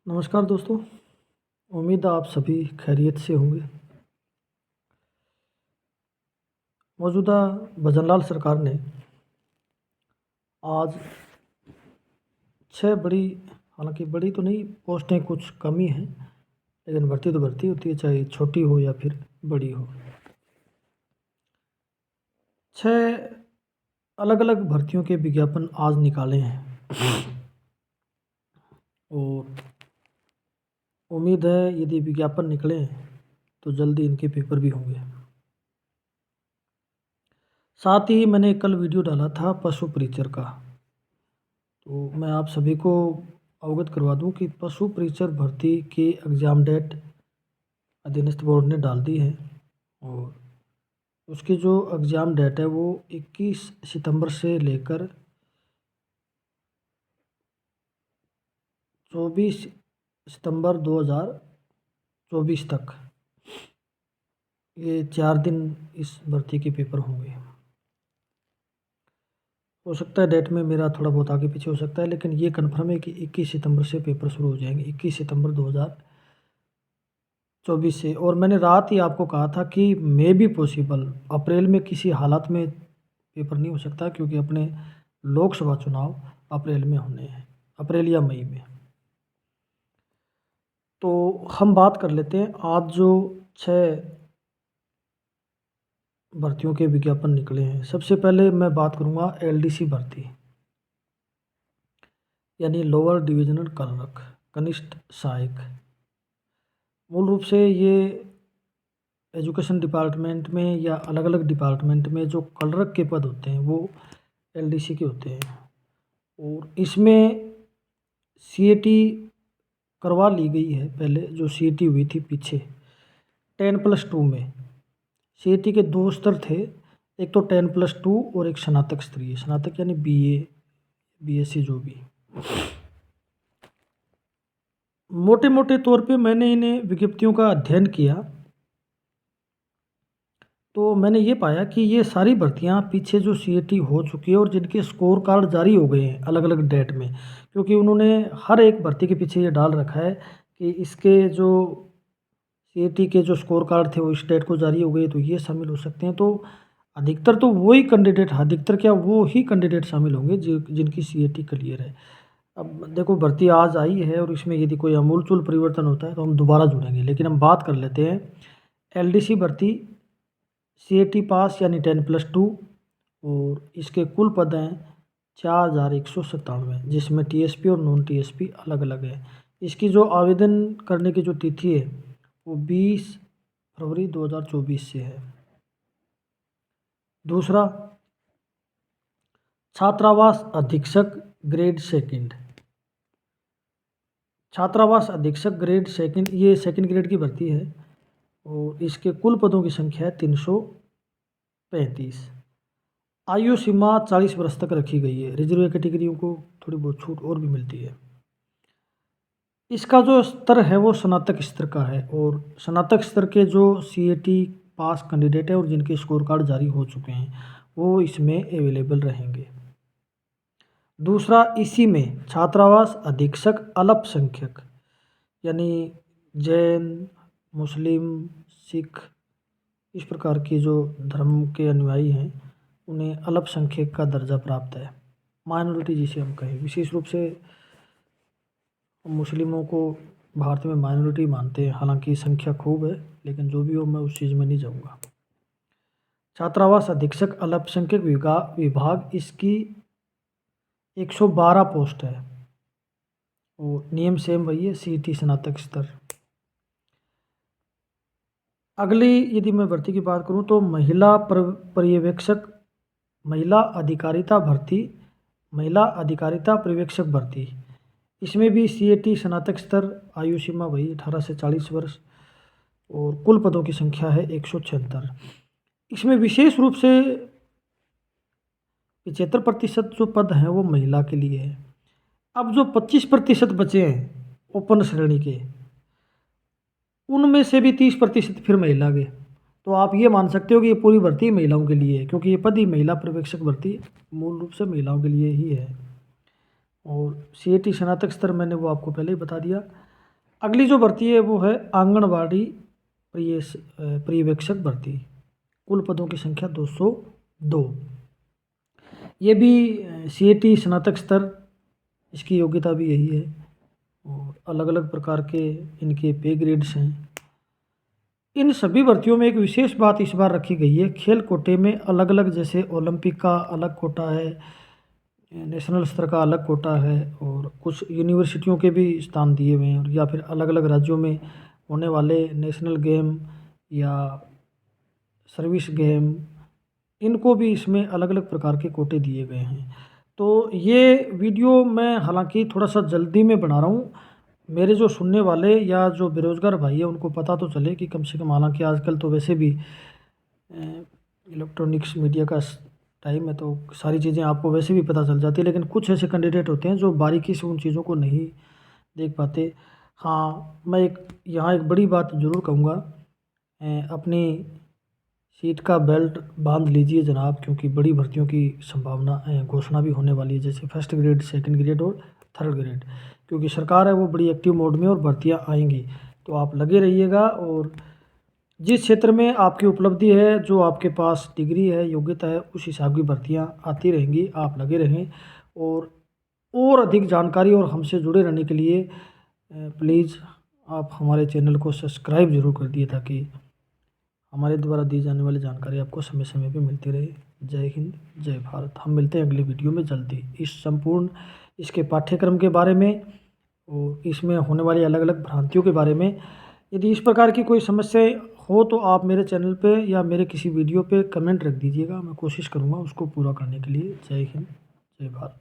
नमस्कार दोस्तों। उम्मीद है आप सभी खैरियत से होंगे। मौजूदा भजनलाल सरकार ने आज 6 बड़ी, हालांकि बड़ी तो नहीं, पोस्टें कुछ कमी हैं, लेकिन भर्ती तो भर्ती होती है, चाहे छोटी हो या फिर बड़ी हो। 6 अलग अलग भर्तियों के विज्ञापन आज निकाले हैं और उम्मीद है यदि विज्ञापन निकले तो जल्दी इनके पेपर भी होंगे। साथ ही मैंने कल वीडियो डाला था पशु परिचर का, तो मैं आप सभी को अवगत करवा दूं कि पशु परिचर भर्ती की एग्ज़ाम डेट अधीनस्थ बोर्ड ने डाल दी है और उसकी जो एग्ज़ाम डेट है वो 21 सितंबर से लेकर 24 सितंबर 2024 तक, ये 4 दिन इस भर्ती के पेपर होंगे। हो सकता है डेट में मेरा थोड़ा बहुत आगे पीछे हो सकता है, लेकिन ये कन्फर्म है कि 21 सितंबर से पेपर शुरू हो जाएंगे, 21 सितंबर 2024 से। और मैंने रात ही आपको कहा था कि मे बी पॉसिबल अप्रैल में किसी हालत में पेपर नहीं हो सकता, क्योंकि अपने लोकसभा चुनाव अप्रैल में होने हैं, अप्रैल या मई में। तो हम बात कर लेते हैं आज जो 6 भर्तियों के विज्ञापन निकले हैं। सबसे पहले मैं बात करूंगा एलडीसी भर्ती, यानी लोअर डिविजनल क्लर्क, कनिष्ठ सहायक। मूल रूप से ये एजुकेशन डिपार्टमेंट में या अलग अलग डिपार्टमेंट में जो क्लर्क के पद होते हैं वो एलडीसी के होते हैं। और इसमें सीएटी करवा ली गई है। पहले जो सीएटी हुई थी पीछे 10+2 में, सीएटी के 2 स्तर थे, एक तो 10+2 और एक स्नातक स्तरीय, स्नातक यानी बीए बीएससी जो भी। मोटे मोटे तौर पे मैंने इन्हें विज्ञप्तियों का अध्ययन किया तो मैंने ये पाया कि ये सारी भर्तियां पीछे जो सीएटी हो चुकी है और जिनके स्कोर कार्ड जारी हो गए हैं अलग अलग डेट में, क्योंकि उन्होंने हर एक भर्ती के पीछे ये डाल रखा है कि इसके जो सीएटी के जो स्कोर कार्ड थे वो इस डेट को जारी हो गए तो ये शामिल हो सकते हैं। तो अधिकतर तो वही कैंडिडेट, अधिकतर क्या वो ही कैंडिडेट शामिल होंगे जिनकी सीएटी क्लियर है। अब देखो भर्ती आज आई है और इसमें यदि कोई आमूलचूल परिवर्तन होता है तो हम दोबारा जुड़ेंगे, लेकिन हम बात कर लेते हैं एलडीसी भर्ती सीएटी पास यानी 10+2, और इसके कुल पद हैं 4197, जिसमें टीएसपी और नॉन टीएसपी अलग अलग है। इसकी जो आवेदन करने की जो तिथि है वो 20 फरवरी 2024 से है। दूसरा, छात्रावास अधीक्षक ग्रेड सेकंड, छात्रावास अधीक्षक ग्रेड सेकंड, ये सेकंड ग्रेड की भर्ती है और इसके कुल पदों की संख्या है 335। आयु सीमा 40 वर्ष तक रखी गई है। रिजर्व कैटेगरियों को थोड़ी बहुत छूट और भी मिलती है। इसका जो स्तर है वो स्नातक स्तर का है और स्नातक स्तर के जो सीएटी पास कैंडिडेट है और जिनके स्कोर कार्ड जारी हो चुके हैं वो इसमें अवेलेबल रहेंगे। दूसरा, इसी में छात्रावास अधीक्षक अल्पसंख्यक, यानी जैन, मुस्लिम, सिख, इस प्रकार के जो धर्म के अनुयायी हैं उन्हें अल्पसंख्यक का दर्जा प्राप्त है। माइनॉरिटी जिसे हम कहें, विशेष रूप से मुस्लिमों को भारत में माइनॉरिटी मानते हैं, हालांकि संख्या खूब है, लेकिन जो भी हो मैं उस चीज़ में नहीं जाऊंगा। छात्रावास अधीक्षक अल्पसंख्यक विभाग, इसकी 112 पोस्ट है और नियम सेम वही है, सीईटी स्नातक स्तर। अगली यदि मैं भर्ती की बात करूं तो महिला पर्यवेक्षक, महिला अधिकारिता भर्ती, महिला अधिकारिता पर्यवेक्षक भर्ती, इसमें भी सीएटी स्नातक स्तर, आयु सीमा वही 18 से 40 वर्ष और कुल पदों की संख्या है 176। इसमें विशेष रूप से 75% जो पद हैं वो महिला के लिए है। अब जो 25% बचे हैं ओपन श्रेणी के, उनमें से भी 30% फिर महिला के। तो आप ये मान सकते हो कि ये पूरी भर्ती महिलाओं के लिए है, क्योंकि ये पद ही महिला पर्यवेक्षक भर्ती मूल रूप से महिलाओं के लिए ही है। और सीएटी स्नातक स्तर मैंने वो आपको पहले ही बता दिया। अगली जो भर्ती है वो है आंगनवाड़ी पर्यवेक्षक भर्ती। कुल पदों की संख्या 202। ये भी CAT स्नातक स्तर, इसकी योग्यता भी यही है और अलग अलग प्रकार के इनके पे ग्रेड्स हैं। इन सभी भर्तियों में एक विशेष बात इस बार रखी गई है, खेल कोटे में अलग अलग, जैसे ओलंपिक का अलग कोटा है, नेशनल स्तर का अलग कोटा है और कुछ यूनिवर्सिटियों के भी स्थान दिए हुए हैं, या फिर अलग अलग राज्यों में होने वाले नेशनल गेम या सर्विस गेम, इनको भी इसमें अलग अलग प्रकार के कोटे दिए गए हैं। तो ये वीडियो मैं हालांकि थोड़ा सा जल्दी में बना रहा हूँ, मेरे जो सुनने वाले या जो बेरोज़गार भाई है उनको पता तो चले कि कम से कम, हालांकि आजकल तो वैसे भी इलेक्ट्रॉनिक्स मीडिया का टाइम है तो सारी चीज़ें आपको वैसे भी पता चल जाती है, लेकिन कुछ ऐसे कैंडिडेट होते हैं जो बारीकी से उन चीज़ों को नहीं देख पाते। हाँ, मैं यहाँ एक बड़ी बात ज़रूर कहूँगा, अपनी सीट का बेल्ट बांध लीजिए जनाब, क्योंकि बड़ी भर्तियों की संभावना घोषणा भी होने वाली है, जैसे फर्स्ट ग्रेड, सेकंड ग्रेड और थर्ड ग्रेड, क्योंकि सरकार है वो बड़ी एक्टिव मोड में और भर्तियां आएंगी। तो आप लगे रहिएगा और जिस क्षेत्र में आपकी उपलब्धि है, जो आपके पास डिग्री है, योग्यता है, उस हिसाब की भर्तियां आती रहेंगी। आप लगे रहें और अधिक जानकारी और हमसे जुड़े रहने के लिए प्लीज़ आप हमारे चैनल को सब्सक्राइब ज़रूर कर दिए, ताकि हमारे द्वारा दी जाने वाली जानकारी आपको समय समय पे मिलती रहे। जय हिंद, जय भारत। हम मिलते हैं अगली वीडियो में जल्दी, इस संपूर्ण इसके पाठ्यक्रम के बारे में और इसमें होने वाली अलग अलग भ्रांतियों के बारे में। यदि इस प्रकार की कोई समस्याएं हो तो आप मेरे चैनल पे या मेरे किसी वीडियो पे कमेंट रख दीजिएगा, मैं कोशिश करूँगा उसको पूरा करने के लिए। जय हिंद, जय भारत।